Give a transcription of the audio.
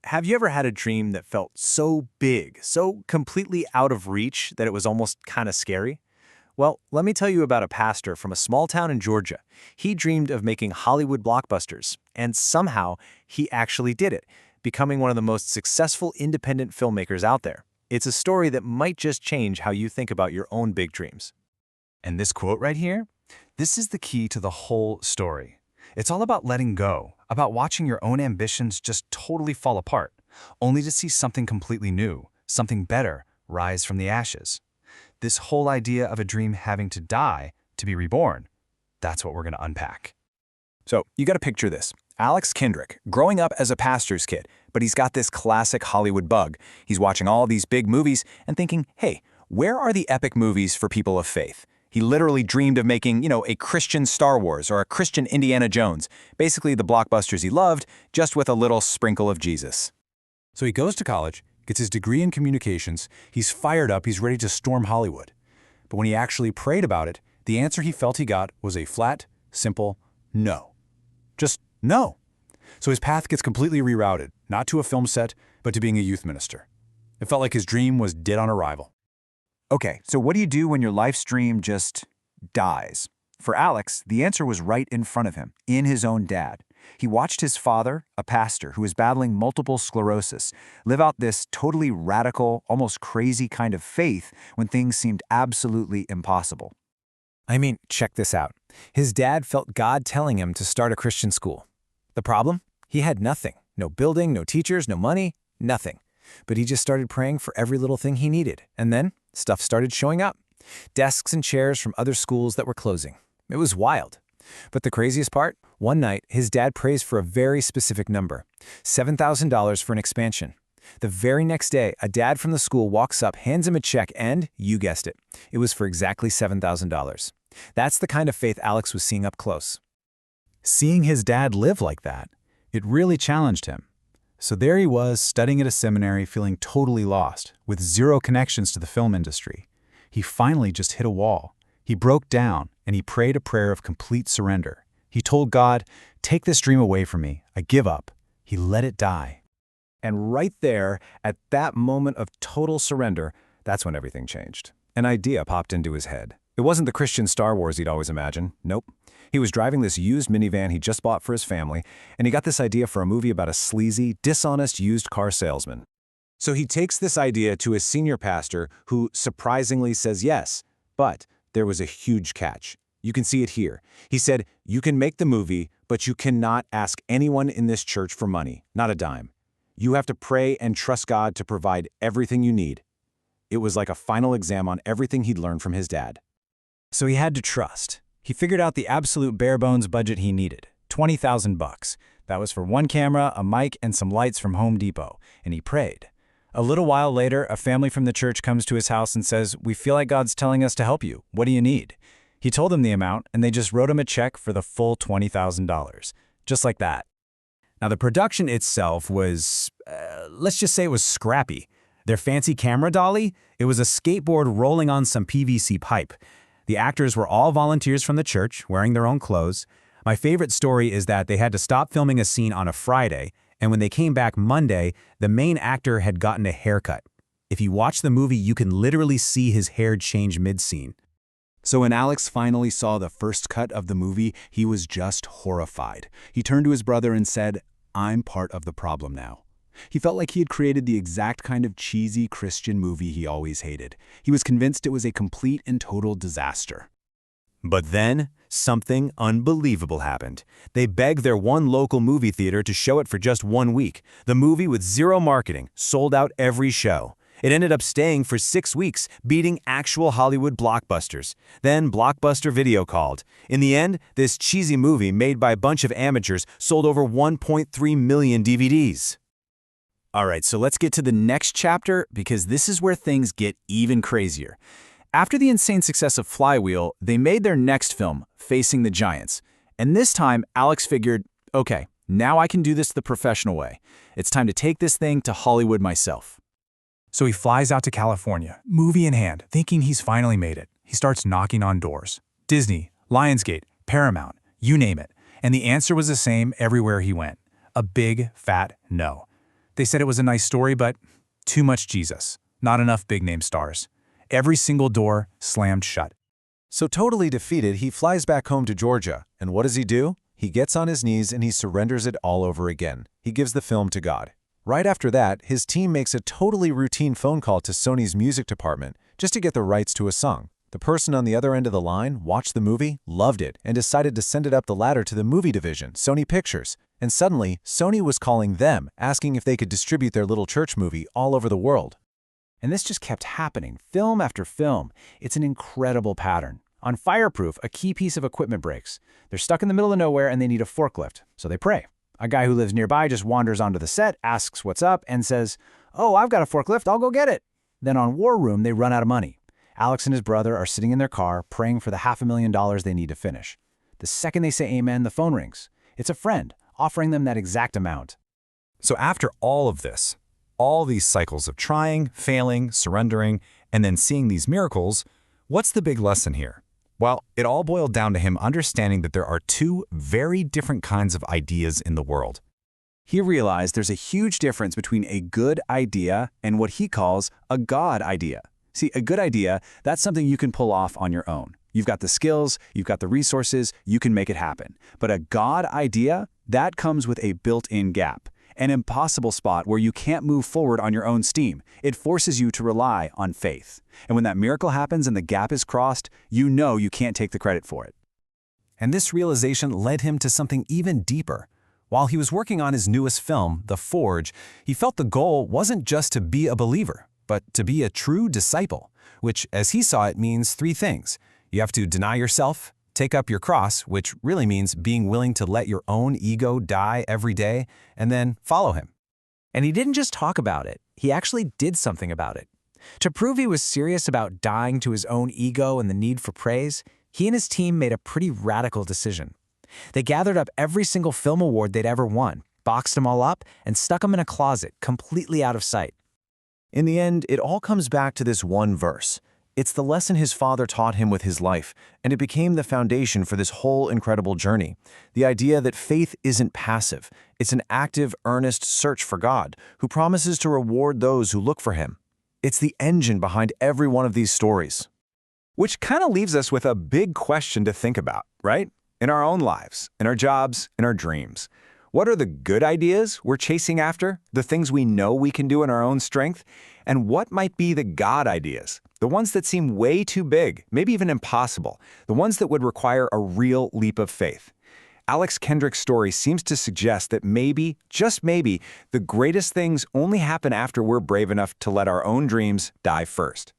have you ever had a dream that felt so big, so completely out of reach that it was almost kind of scary? Well, let me tell you about a pastor from a small town in Georgia. He dreamed of making Hollywood blockbusters, and somehow he actually did it, becoming one of the most successful independent filmmakers out there. It's a story that might just change how you think about your own big dreams. And this quote right here, this is the key to the whole story. It's all about letting go, about watching your own ambitions just totally fall apart, only to see something completely new, something better, rise from the ashes. This whole idea of a dream having to die to be reborn, that's what we're going to unpack. So, you got to picture this. Alex Kendrick, growing up as a pastor's kid, but he's got this classic Hollywood bug. He's watching all these big movies and thinking, hey, where are the epic movies for people of faith? He literally dreamed of making, a Christian Star Wars or a Christian Indiana Jones, basically the blockbusters he loved, just with a little sprinkle of Jesus. So he goes to college, gets his degree in communications, he's fired up, he's ready to storm Hollywood. But when he actually prayed about it, the answer he felt he got was a flat, simple no. Just no. So his path gets completely rerouted, not to a film set, but to being a youth minister. It felt like his dream was dead on arrival. Okay, so what do you do when your life's dream just dies? For Alex, the answer was right in front of him, in his own dad. He watched his father, a pastor who was battling multiple sclerosis, live out this totally radical, almost crazy kind of faith when things seemed absolutely impossible. I mean, check this out. His dad felt God telling him to start a Christian school. The problem? He had nothing. No building, no teachers, no money, nothing. But he just started praying for every little thing he needed. And then stuff started showing up. Desks and chairs from other schools that were closing. It was wild. But the craziest part? One night, his dad prays for a very specific number, $7,000 for an expansion. The very next day, a dad from the school walks up, hands him a check, and, you guessed it, it was for exactly $7,000. That's the kind of faith Alex was seeing up close. Seeing his dad live like that, it really challenged him. So there he was, studying at a seminary, feeling totally lost, with zero connections to the film industry. He finally just hit a wall. He broke down, and he prayed a prayer of complete surrender. He told God, "Take this dream away from me. I give up." He let it die. And right there, at that moment of total surrender, that's when everything changed. An idea popped into his head. It wasn't the Christian Star Wars he'd always imagined. Nope. He was driving this used minivan he just bought for his family, and he got this idea for a movie about a sleazy, dishonest used car salesman. So he takes this idea to his senior pastor, who surprisingly says yes. But there was a huge catch. You can see it here. He said, you can make the movie, but you cannot ask anyone in this church for money, not a dime. You have to pray and trust God to provide everything you need. It was like a final exam on everything he'd learned from his dad. So he had to trust. He figured out the absolute bare-bones budget he needed, $20,000. That was for one camera, a mic, and some lights from Home Depot, and he prayed. A little while later, a family from the church comes to his house and says, "We feel like God's telling us to help you. What do you need?" He told them the amount, and they just wrote him a check for the full $20,000. Just like that. Now, the production itself was, let's just say it was scrappy. Their fancy camera dolly, it was a skateboard rolling on some PVC pipe. The actors were all volunteers from the church, wearing their own clothes. My favorite story is that they had to stop filming a scene on a Friday, and when they came back Monday, the main actor had gotten a haircut. If you watch the movie, you can literally see his hair change mid-scene. So when Alex finally saw the first cut of the movie, he was just horrified. He turned to his brother and said, "I'm part of the problem now." He felt like he had created the exact kind of cheesy Christian movie he always hated. He was convinced it was a complete and total disaster. But then, something unbelievable happened. They begged their one local movie theater to show it for just 1 week. The movie, with zero marketing, sold out every show. It ended up staying for 6 weeks, beating actual Hollywood blockbusters. Then Blockbuster Video called. In the end, this cheesy movie made by a bunch of amateurs sold over 1.3 million DVDs. All right, so let's get to the next chapter, because this is where things get even crazier. After the insane success of Flywheel, they made their next film, Facing the Giants. And this time, Alex figured, okay, now I can do this the professional way. It's time to take this thing to Hollywood myself. So he flies out to California, movie in hand, thinking he's finally made it. He starts knocking on doors. Disney, Lionsgate, Paramount, you name it. And the answer was the same everywhere he went. A big, fat no. They said it was a nice story, but too much Jesus. Not enough big-name stars. Every single door slammed shut. So totally defeated, he flies back home to Georgia. And what does he do? He gets on his knees and he surrenders it all over again. He gives the film to God. Right after that, his team makes a totally routine phone call to Sony's music department just to get the rights to a song. The person on the other end of the line watched the movie, loved it, and decided to send it up the ladder to the movie division, Sony Pictures. And suddenly, Sony was calling them, asking if they could distribute their little church movie all over the world. And this just kept happening, film after film. It's an incredible pattern. On Fireproof, a key piece of equipment breaks. They're stuck in the middle of nowhere and they need a forklift, so they pray. A guy who lives nearby just wanders onto the set, asks what's up, and says, "Oh, I've got a forklift, I'll go get it." Then on War Room, they run out of money. Alex and his brother are sitting in their car, praying for the $500,000 they need to finish. The second they say amen, the phone rings. It's a friend, offering them that exact amount. So after all of this, all these cycles of trying, failing, surrendering, and then seeing these miracles, what's the big lesson here? Well, it all boiled down to him understanding that there are two very different kinds of ideas in the world. He realized there's a huge difference between a good idea and what he calls a God idea. See, a good idea, that's something you can pull off on your own. You've got the skills, you've got the resources, you can make it happen. But a God idea, that comes with a built-in gap. An impossible spot where you can't move forward on your own steam. It forces you to rely on faith. And when that miracle happens and the gap is crossed, you know you can't take the credit for it. And this realization led him to something even deeper. While he was working on his newest film, The Forge, he felt the goal wasn't just to be a believer, but to be a true disciple, which, as he saw it, means three things. You have to deny yourself, take up your cross, which really means being willing to let your own ego die every day, and then follow him. And he didn't just talk about it, he actually did something about it. To prove he was serious about dying to his own ego and the need for praise, he and his team made a pretty radical decision. They gathered up every single film award they'd ever won, boxed them all up, and stuck them in a closet, completely out of sight. In the end, it all comes back to this one verse. It's the lesson his father taught him with his life, and it became the foundation for this whole incredible journey. The idea that faith isn't passive. It's an active, earnest search for God, who promises to reward those who look for him. It's the engine behind every one of these stories. Which kind of leaves us with a big question to think about, right? In our own lives, in our jobs, in our dreams. What are the good ideas we're chasing after, the things we know we can do in our own strength? And what might be the God ideas, the ones that seem way too big, maybe even impossible, the ones that would require a real leap of faith? Alex Kendrick's story seems to suggest that maybe, just maybe, the greatest things only happen after we're brave enough to let our own dreams die first.